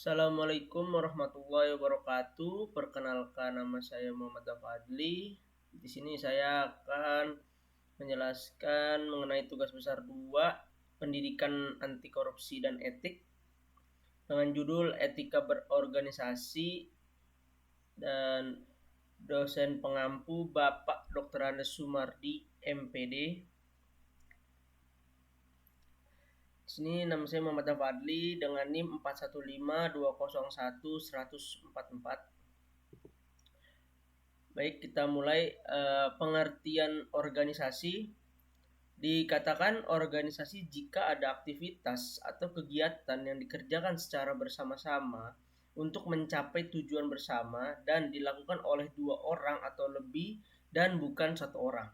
Assalamualaikum warahmatullahi wabarakatuh. Perkenalkan, nama saya Muhammad Fadli. Di sini saya akan menjelaskan mengenai tugas besar 2, Pendidikan Anti Korupsi dan Etik, dengan judul Etika Berorganisasi, dan dosen pengampu Bapak Dr. Andes Sumardi, MPD. Di sini nama saya Muhammad Fadli dengan NIM 415201144. Baik, kita mulai. Pengertian organisasi. Dikatakan organisasi jika ada aktivitas atau kegiatan yang dikerjakan secara bersama-sama untuk mencapai tujuan bersama dan dilakukan oleh 2 orang atau lebih dan bukan 1 orang.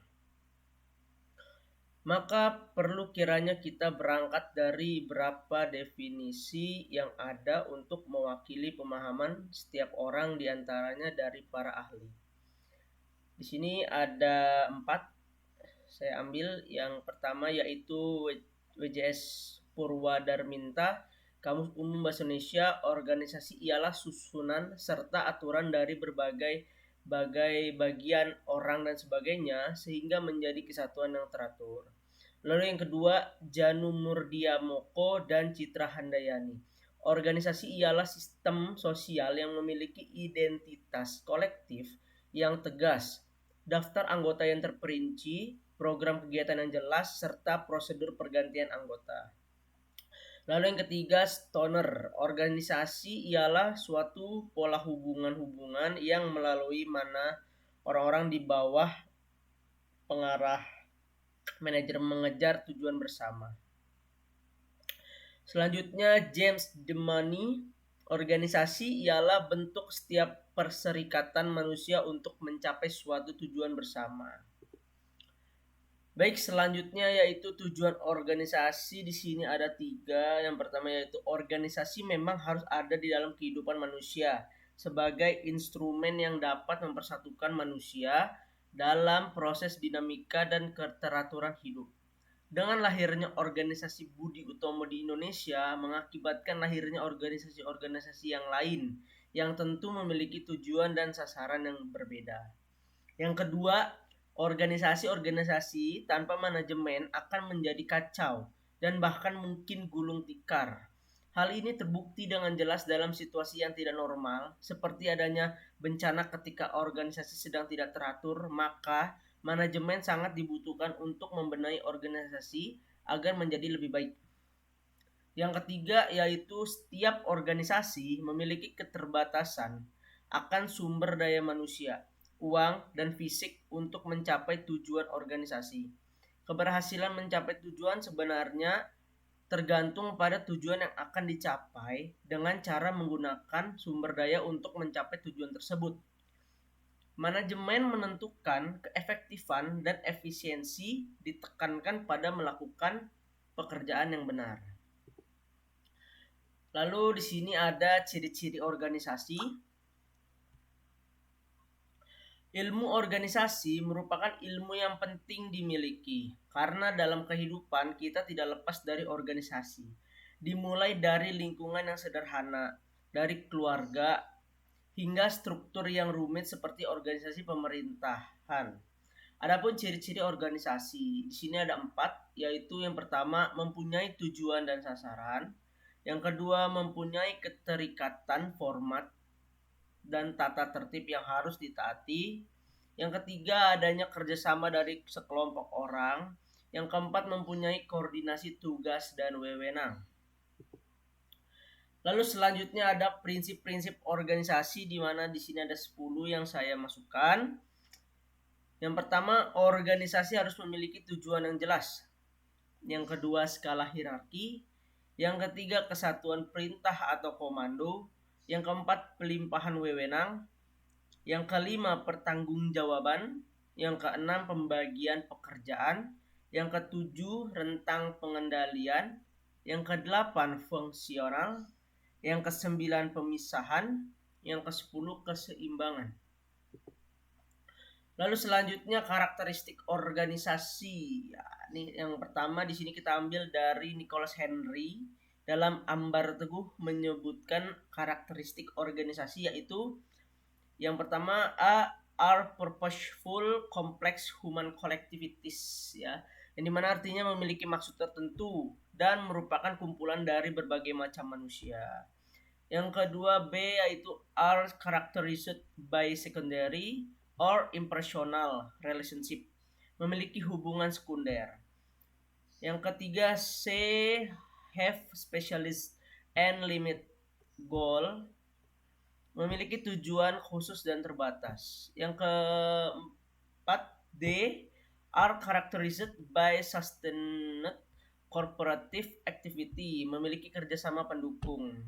Maka perlu kiranya kita berangkat dari beberapa definisi yang ada untuk mewakili pemahaman setiap orang, diantaranya dari para ahli. Di sini ada 4, saya ambil. Yang pertama yaitu WJS Purwadarminta, Kamus Umum Bahasa Indonesia. Organisasi ialah susunan serta aturan dari berbagai bagian orang dan sebagainya sehingga menjadi kesatuan yang teratur. Lalu yang kedua, Janu Murdiamoko dan Citra Handayani. Organisasi ialah sistem sosial yang memiliki identitas kolektif yang tegas, daftar anggota yang terperinci, program kegiatan yang jelas, serta prosedur pergantian anggota. Lalu yang ketiga, Stoner. Organisasi ialah suatu pola hubungan-hubungan yang melalui mana orang-orang di bawah pengarah manajer mengejar tujuan bersama. Selanjutnya, James Demany. Organisasi ialah bentuk setiap perserikatan manusia untuk mencapai suatu tujuan bersama. Baik, selanjutnya yaitu tujuan organisasi. Di sini ada 3. Yang pertama yaitu organisasi memang harus ada di dalam kehidupan manusia sebagai instrumen yang dapat mempersatukan manusia dalam proses dinamika dan keteraturan hidup. Dengan lahirnya organisasi Budi Utomo di Indonesia mengakibatkan lahirnya organisasi-organisasi yang lain yang tentu memiliki tujuan dan sasaran yang berbeda. Yang kedua, organisasi-organisasi tanpa manajemen akan menjadi kacau dan bahkan mungkin gulung tikar. Hal ini terbukti dengan jelas dalam situasi yang tidak normal, seperti adanya bencana ketika organisasi sedang tidak teratur, maka manajemen sangat dibutuhkan untuk membenahi organisasi agar menjadi lebih baik. Yang ketiga yaitu setiap organisasi memiliki keterbatasan akan sumber daya manusia, uang, dan fisik untuk mencapai tujuan organisasi. Keberhasilan mencapai tujuan sebenarnya tergantung pada tujuan yang akan dicapai dengan cara menggunakan sumber daya untuk mencapai tujuan tersebut. Manajemen menentukan keefektifan dan efisiensi ditekankan pada melakukan pekerjaan yang benar. Lalu di sini ada ciri-ciri organisasi. Ilmu organisasi merupakan ilmu yang penting dimiliki karena dalam kehidupan kita tidak lepas dari organisasi. Dimulai dari lingkungan yang sederhana, dari keluarga hingga struktur yang rumit seperti organisasi pemerintahan. Adapun ciri-ciri organisasi, di sini ada 4, yaitu yang pertama mempunyai tujuan dan sasaran, yang kedua mempunyai keterikatan format dan tata tertib yang harus ditaati, yang ketiga adanya kerjasama dari sekelompok orang, yang keempat mempunyai koordinasi tugas dan wewenang. Lalu selanjutnya ada prinsip-prinsip organisasi, di mana di sini ada 10 yang saya masukkan. Yang pertama, organisasi harus memiliki tujuan yang jelas. Yang kedua, skala hierarki. Yang ketiga, kesatuan perintah atau komando. Yang keempat, pelimpahan wewenang. Yang kelima, pertanggungjawaban. Yang keenam, pembagian pekerjaan. Yang ketujuh, rentang pengendalian. Yang kedelapan, fungsional. Yang kesembilan, pemisahan. Yang kesepuluh, keseimbangan. Lalu selanjutnya karakteristik organisasi. Ya, ini yang pertama di sini kita ambil dari Nicholas Henry dalam Ambar Teguh menyebutkan karakteristik organisasi, yaitu yang pertama are purposeful complex human collectivities, ya, yang dimana artinya memiliki maksud tertentu dan merupakan kumpulan dari berbagai macam manusia. Yang kedua B yaitu are characterized by secondary or impersonal relationship, memiliki hubungan sekunder. Yang ketiga C have specialist and limit goal, memiliki tujuan khusus dan terbatas. Yang keempat D are characterized by sustained cooperative activity, memiliki kerjasama pendukung.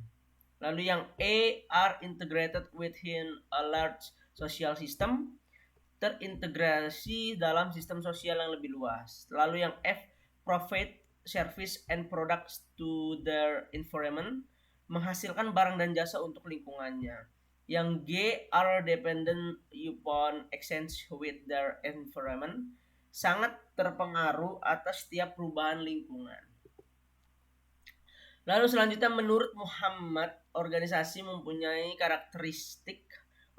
Lalu yang E are integrated within a large social system, terintegrasi dalam sistem sosial yang lebih luas. Lalu yang F provide service and products to their environment, menghasilkan barang dan jasa untuk lingkungannya. Yang G are dependent upon exchange with their environment, sangat terpengaruh atas setiap perubahan lingkungan. Lalu selanjutnya menurut Muhammad, organisasi mempunyai karakteristik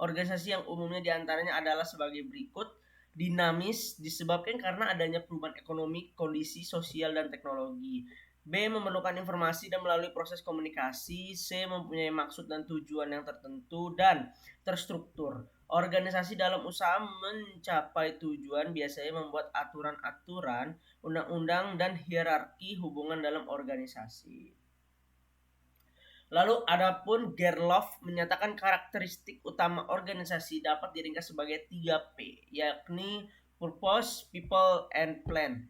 organisasi yang umumnya diantaranya adalah sebagai berikut. Dinamis disebabkan karena adanya perubahan ekonomi, kondisi sosial, dan teknologi. B memerlukan informasi dan melalui proses komunikasi. C mempunyai maksud dan tujuan yang tertentu dan terstruktur. Organisasi dalam usaha mencapai tujuan biasanya membuat aturan-aturan, undang-undang, dan hierarki hubungan dalam organisasi. Lalu adapun Gerloff menyatakan karakteristik utama organisasi dapat diringkas sebagai 3P, yakni purpose, people, and plan.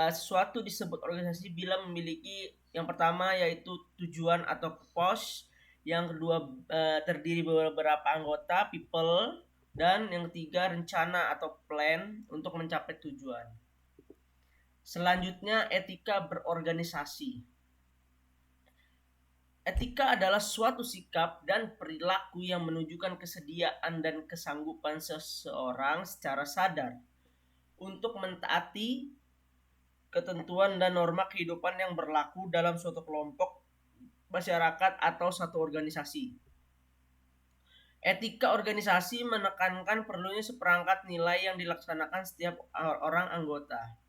Sesuatu disebut organisasi bila memiliki yang pertama yaitu tujuan atau purpose, yang kedua terdiri beberapa anggota, people, dan yang ketiga rencana atau plan untuk mencapai tujuan. Selanjutnya etika berorganisasi. Etika adalah suatu sikap dan perilaku yang menunjukkan kesediaan dan kesanggupan seseorang secara sadar untuk mentaati ketentuan dan norma kehidupan yang berlaku dalam suatu kelompok, masyarakat, atau satu organisasi. Etika organisasi menekankan perlunya seperangkat nilai yang dilaksanakan setiap orang anggota.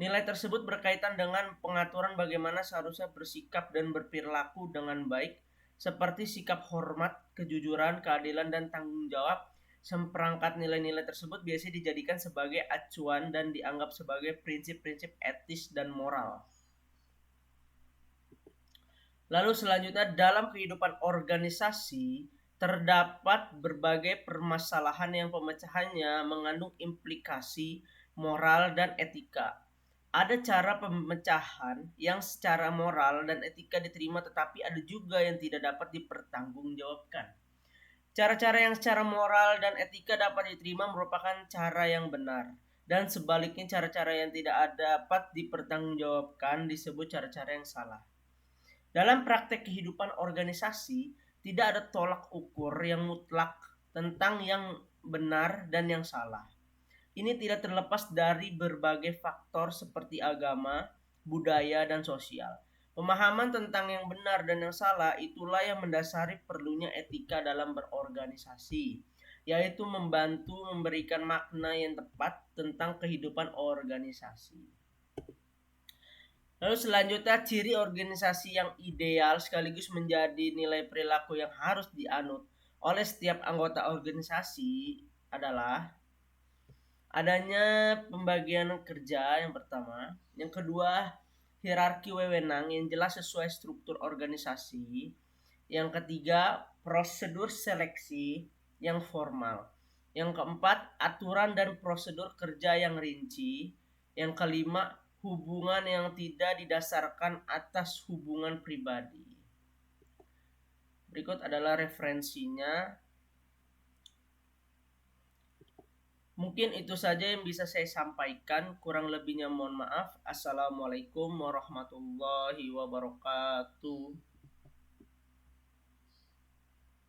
Nilai tersebut berkaitan dengan pengaturan bagaimana seharusnya bersikap dan berperilaku dengan baik, seperti sikap hormat, kejujuran, keadilan, dan tanggung jawab. Seperangkat nilai-nilai tersebut biasanya dijadikan sebagai acuan dan dianggap sebagai prinsip-prinsip etis dan moral. Lalu selanjutnya dalam kehidupan organisasi terdapat berbagai permasalahan yang pemecahannya mengandung implikasi moral dan etika. Ada cara pemecahan yang secara moral dan etika diterima, tetapi ada juga yang tidak dapat dipertanggungjawabkan. Cara-cara yang secara moral dan etika dapat diterima merupakan cara yang benar, dan sebaliknya cara-cara yang tidak dapat dipertanggungjawabkan disebut cara-cara yang salah. Dalam praktek kehidupan organisasi, tidak ada tolak ukur yang mutlak tentang yang benar dan yang salah. Ini tidak terlepas dari berbagai faktor seperti agama, budaya, dan sosial. Pemahaman tentang yang benar dan yang salah itulah yang mendasari perlunya etika dalam berorganisasi, yaitu membantu memberikan makna yang tepat tentang kehidupan organisasi. Lalu selanjutnya ciri organisasi yang ideal sekaligus menjadi nilai perilaku yang harus dianut oleh setiap anggota organisasi adalah adanya pembagian kerja yang pertama, yang kedua hierarki wewenang yang jelas sesuai struktur organisasi, yang ketiga prosedur seleksi yang formal, yang keempat aturan dan prosedur kerja yang rinci, yang kelima hubungan yang tidak didasarkan atas hubungan pribadi. Berikut adalah referensinya. Mungkin itu saja yang bisa saya sampaikan. Kurang lebihnya mohon maaf. Assalamualaikum warahmatullahi wabarakatuh.